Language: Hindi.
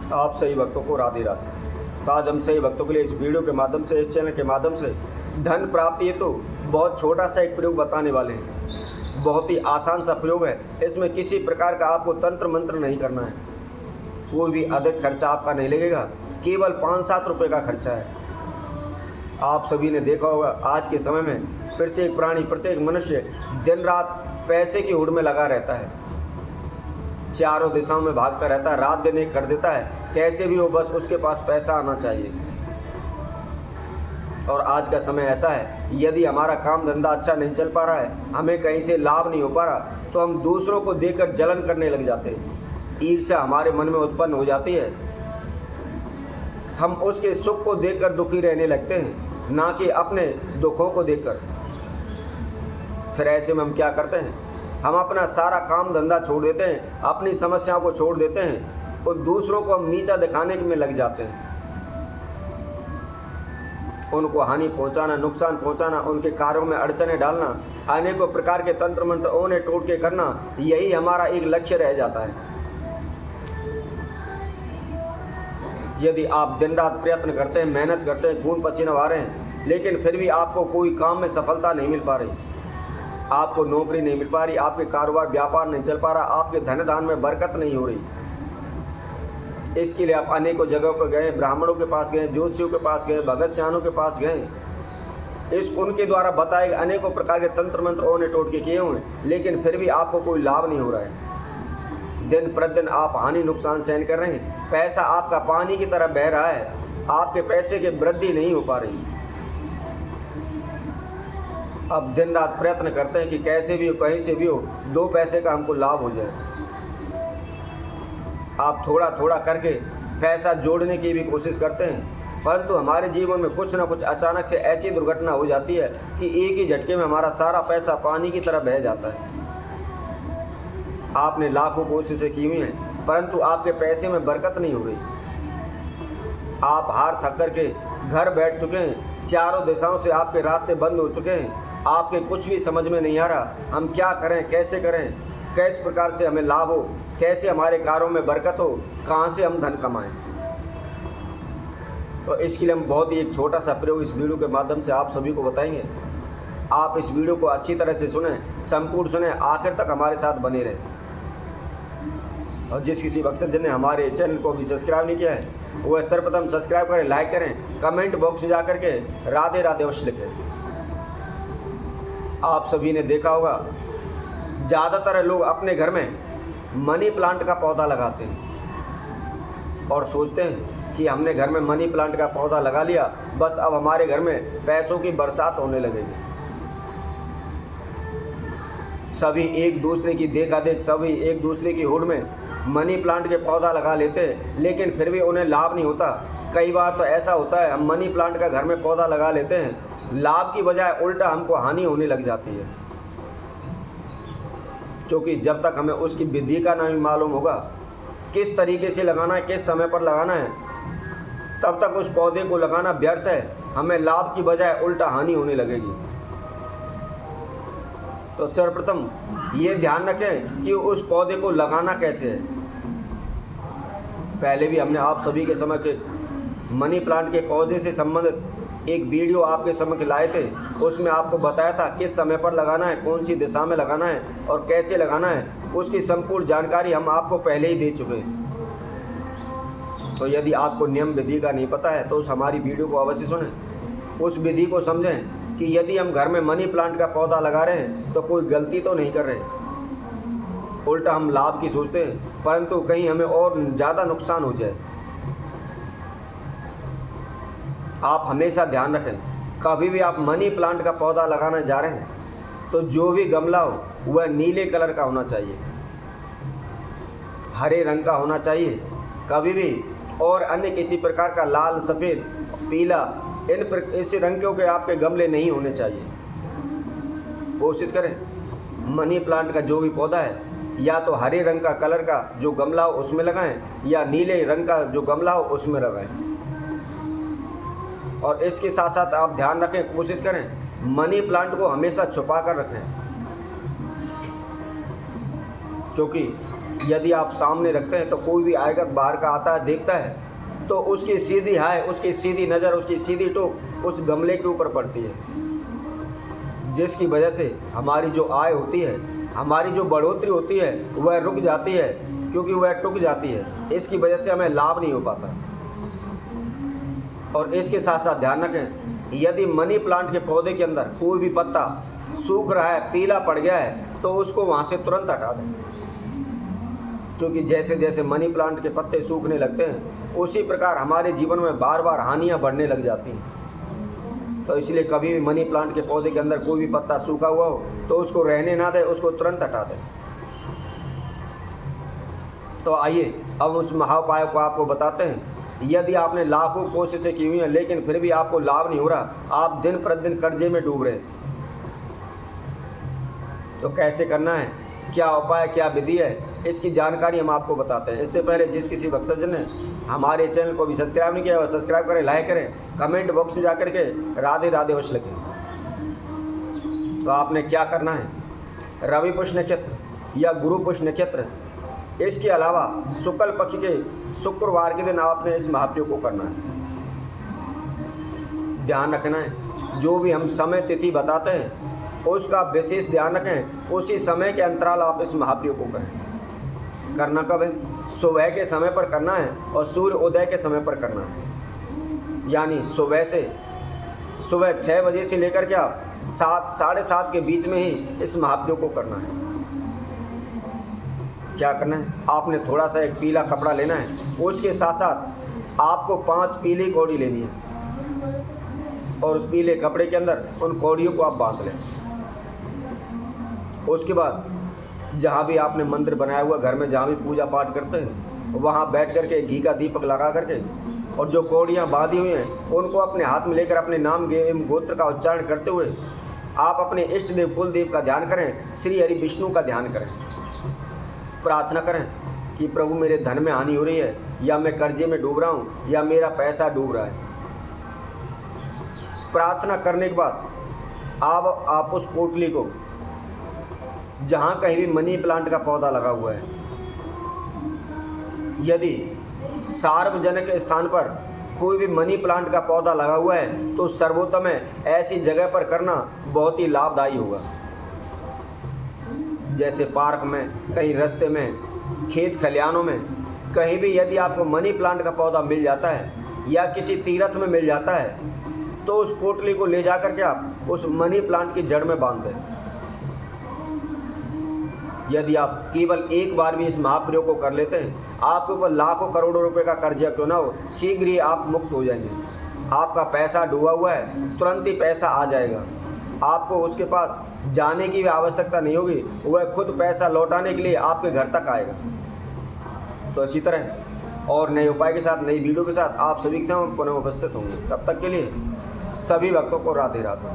आप सही भक्तों को राधे राधे। तो आज हम सही भक्तों के लिए इस वीडियो के माध्यम से, इस चैनल के माध्यम से धन प्राप्ति हेतु बहुत छोटा सा एक प्रयोग बताने वाले हैं। बहुत ही आसान सा प्रयोग है। इसमें किसी प्रकार का आपको तंत्र मंत्र नहीं करना है, कोई भी अधिक खर्चा आपका नहीं लगेगा, केवल 5-7 रुपये का खर्चा है। आप सभी ने देखा होगा आज के समय में प्रत्येक प्राणी, प्रत्येक मनुष्य दिन रात पैसे की होड़ में लगा रहता है, चारों दिशाओं में भागता रहता है, रात दिन एक कर देता है, कैसे भी हो बस उसके पास पैसा आना चाहिए। और आज का समय ऐसा है, यदि हमारा काम धंधा अच्छा नहीं चल पा रहा है, हमें कहीं से लाभ नहीं हो पा रहा, तो हम दूसरों को देखकर जलन करने लग जाते हैं, ईर्ष्या हमारे मन में उत्पन्न हो जाती है, हम उसके सुख को देखकर दुखी रहने लगते हैं, ना कि अपने दुखों को देखकर। फिर ऐसे में हम क्या करते हैं, हम अपना सारा काम धंधा छोड़ देते हैं, अपनी समस्याओं को छोड़ देते हैं और दूसरों को हम नीचा दिखाने में लग जाते हैं। उनको हानि पहुंचाना, नुकसान पहुंचाना, उनके कार्यों में अड़चने डालना, अनेकों प्रकार के तंत्र मंत्र ओने टोटके करना, यही हमारा एक लक्ष्य रह जाता है। यदि आप दिन रात प्रयत्न करते हैं, मेहनत करते हैं, खून पसीना बहा रहे हैं, लेकिन फिर भी आपको कोई काम में सफलता नहीं मिल पा रही, आपको नौकरी नहीं मिल पा रही, आपके कारोबार व्यापार नहीं चल पा रहा, आपके धन दान में बरकत नहीं हो रही, इसके लिए आप अनेकों जगहों पर गए, ब्राह्मणों के पास गए, ज्योतिषियों के पास गए, भगत सियानों के पास गए, उनके द्वारा बताए गए अनेकों प्रकार के तंत्र मंत्र ओने टोटके किए हुए, लेकिन फिर भी आपको कोई लाभ नहीं हो रहा है। दिन प्रतिदिन आप हानि नुकसान सहन कर रहे हैं, पैसा आपका पानी की तरह बह रहा है, आपके पैसे की वृद्धि नहीं हो पा रही। अब दिन रात प्रयत्न करते हैं कि कैसे भी हो, कहीं से भी हो, 2 पैसे का हमको लाभ हो जाए। आप थोड़ा थोड़ा करके पैसा जोड़ने की भी कोशिश करते हैं, परंतु हमारे जीवन में कुछ ना कुछ अचानक से ऐसी दुर्घटना हो जाती है कि एक ही झटके में हमारा सारा पैसा पानी की तरह बह जाता है। आपने लाखों कोशिशें की हुई हैं, परंतु आपके पैसे में बरकत नहीं हो रही। आप हार थक करके घर बैठ चुके हैं, चारों दिशाओं से आपके रास्ते बंद हो चुके हैं, आपके कुछ भी समझ में नहीं आ रहा, हम क्या करें, कैसे करें, किस प्रकार से हमें लाभ हो, कैसे हमारे कार्यों में बरकत हो, कहाँ से हम धन कमाएं। तो इसके लिए हम बहुत ही एक छोटा सा प्रयोग इस वीडियो के माध्यम से आप सभी को बताएंगे। आप इस वीडियो को अच्छी तरह से सुने, संपूर्ण सुने, आखिर तक हमारे साथ बने रहें। और जिस किसी मकसद जिन्हें हमारे चैनल को अभी सब्सक्राइब नहीं किया है, वह सर्वप्रथम सब्सक्राइब करें, लाइक करें, कमेंट बॉक्स में जाकर के राधे राधे अवश्य लिखें। आप सभी ने देखा होगा ज़्यादातर लोग अपने घर में मनी प्लांट का पौधा लगाते हैं और सोचते हैं कि हमने घर में मनी प्लांट का पौधा लगा लिया, बस अब हमारे घर में पैसों की बरसात होने लगेगी। सभी एक दूसरे की देखा देख, सभी एक दूसरे की होड़ में मनी प्लांट के पौधा लगा लेते हैं, लेकिन फिर भी उन्हें लाभ नहीं होता। कई बार तो ऐसा होता है, हम मनी प्लांट का घर में पौधा लगा लेते हैं, लाभ की बजाय उल्टा हमको हानि होने लग जाती है, क्योंकि जब तक हमें उसकी विधि का नहीं मालूम होगा, किस तरीके से लगाना है, किस समय पर लगाना है, तब तक उस पौधे को लगाना व्यर्थ है, हमें लाभ की बजाय उल्टा हानि होने लगेगी। तो सर्वप्रथम ये ध्यान रखें कि उस पौधे को लगाना कैसे है। पहले भी हमने आप सभी के समक्ष के मनी प्लांट के पौधे से संबंधित एक वीडियो आपके समक्ष लाए थे, उसमें आपको बताया था किस समय पर लगाना है, कौन सी दिशा में लगाना है और कैसे लगाना है, उसकी संपूर्ण जानकारी हम आपको पहले ही दे चुके हैं। तो यदि आपको नियम विधि का नहीं पता है तो उस हमारी वीडियो को अवश्य सुनें, उस विधि को समझें कि यदि हम घर में मनी प्लांट का पौधा लगा रहे हैं तो कोई गलती तो नहीं कर रहे, उल्टा हम लाभ की सोचते हैं, परंतु कहीं हमें और ज़्यादा नुकसान हो जाए। आप हमेशा ध्यान रखें, कभी भी आप मनी प्लांट का पौधा लगाने जा रहे हैं तो जो भी गमला हो वह नीले कलर का होना चाहिए, हरे रंग का होना चाहिए कभी भी, और अन्य किसी प्रकार का लाल, सफ़ेद, पीला, इस रंगों के आपके गमले नहीं होने चाहिए। कोशिश करें मनी प्लांट का जो भी पौधा है, या तो हरे रंग का कलर का जो गमला हो उसमें लगाएं, या नीले रंग का जो गमला हो उसमें लगाएं। और इसके साथ साथ आप ध्यान रखें, कोशिश करें मनी प्लांट को हमेशा छुपा कर रखें, क्योंकि यदि आप सामने रखते हैं तो कोई भी आएगा बाहर का आता है देखता है तो उसकी सीधी हाय, उसकी सीधी नज़र, उसकी सीधी टोक उस गमले के ऊपर पड़ती है, जिसकी वजह से हमारी जो आय होती है, हमारी जो बढ़ोतरी होती है वह रुक जाती है, क्योंकि वह टूट जाती है। इसकी वजह से हमें लाभ नहीं हो पाता। और इसके साथ साथ ध्यान रखें, यदि मनी प्लांट के पौधे के अंदर कोई भी पत्ता सूख रहा है, पीला पड़ गया है, तो उसको वहाँ से तुरंत हटा दें, क्योंकि जैसे जैसे मनी प्लांट के पत्ते सूखने लगते हैं उसी प्रकार हमारे जीवन में बार बार हानियाँ बढ़ने लग जाती हैं। तो इसलिए कभी भी मनी प्लांट के पौधे के अंदर कोई भी पत्ता सूखा हुआ हो तो उसको रहने ना दें, उसको तुरंत हटा दें। तो आइए अब उस महाउपाय को आपको बताते हैं। यदि आपने लाखों कोशिशें की हुई हैं लेकिन फिर भी आपको लाभ नहीं हो रहा, आप दिन प्रतिदिन कर्जे में डूब रहे हैं, तो कैसे करना है, क्या उपाय, क्या विधि है, इसकी जानकारी हम आपको बताते हैं। इससे पहले जिस किसी भक्तजन ने हमारे चैनल को भी सब्सक्राइब नहीं किया, वह सब्सक्राइब करें, लाइक करें, कमेंट बॉक्स में जाकर के राधे राधे अवश्य लिखें। तो आपने क्या करना है, रवि पुष्य नक्षत्र या गुरु पुष्य नक्षत्र, इसके अलावा शुक्ल पक्ष के शुक्रवार के दिन आपने इस महाप्रयोग को करना है। ध्यान रखना है, जो भी हम समय तिथि बताते हैं उसका विशेष ध्यान रखें, उसी समय के अंतराल आप इस महाप्रयोग को करें। करना कब है, सुबह के समय पर करना है और सूर्य उदय के समय पर करना है, यानी सुबह 6 बजे से लेकर के आप 7 साढ़े 7 के बीच में ही इस महाप्रयोग को करना है। क्या करना है, आपने थोड़ा सा एक पीला कपड़ा लेना है, उसके साथ साथ आपको 5 पीली कौड़ी लेनी है और उस पीले कपड़े के अंदर उन कौड़ियों को आप बांध लें। उसके बाद जहाँ भी आपने मंत्र बनाया हुआ, घर में जहाँ भी पूजा पाठ करते हैं, वहाँ बैठ करके घी का दीपक लगा करके और जो कौड़ियाँ बांधी हुई हैं उनको अपने हाथ में लेकर अपने नाम एवं गोत्र का उच्चारण करते हुए आप अपने इष्ट देव कुल देव का ध्यान करें, श्री हरि विष्णु का ध्यान करें। प्रार्थना करें कि प्रभु मेरे धन में हानि हो रही है, या मैं कर्जे में डूब रहा हूँ, या मेरा पैसा डूब रहा है। प्रार्थना करने के बाद आप उस पोटली को, जहाँ कहीं भी मनी प्लांट का पौधा लगा हुआ है, यदि सार्वजनिक स्थान पर कोई भी मनी प्लांट का पौधा लगा हुआ है तो सर्वोत्तम है ऐसी जगह पर करना बहुत ही लाभदायी होगा। जैसे पार्क में, कहीं रास्ते में, खेत खलिहानों में, कहीं भी यदि आपको मनी प्लांट का पौधा मिल जाता है या किसी तीर्थ में मिल जाता है तो उस पोटली को ले जा करके आप उस मनी प्लांट की जड़ में बांध दें। यदि आप केवल एक बार भी इस महाप्रयोग को कर लेते हैं, आपके ऊपर लाखों करोड़ों रुपए का कर्जा क्यों ना हो, शीघ्र ही आप मुक्त हो जाएंगे। आपका पैसा डूबा हुआ है, तुरंत ही पैसा आ जाएगा। आपको उसके पास जाने की भी आवश्यकता नहीं होगी, वह खुद पैसा लौटाने के लिए आपके घर तक आएगा। तो इसी तरह और नए उपाय के साथ, नई वीडियो के साथ आप सभी के सामने पुनः उपस्थित होंगे। तब तक के लिए सभी भक्तों को राधे राधे।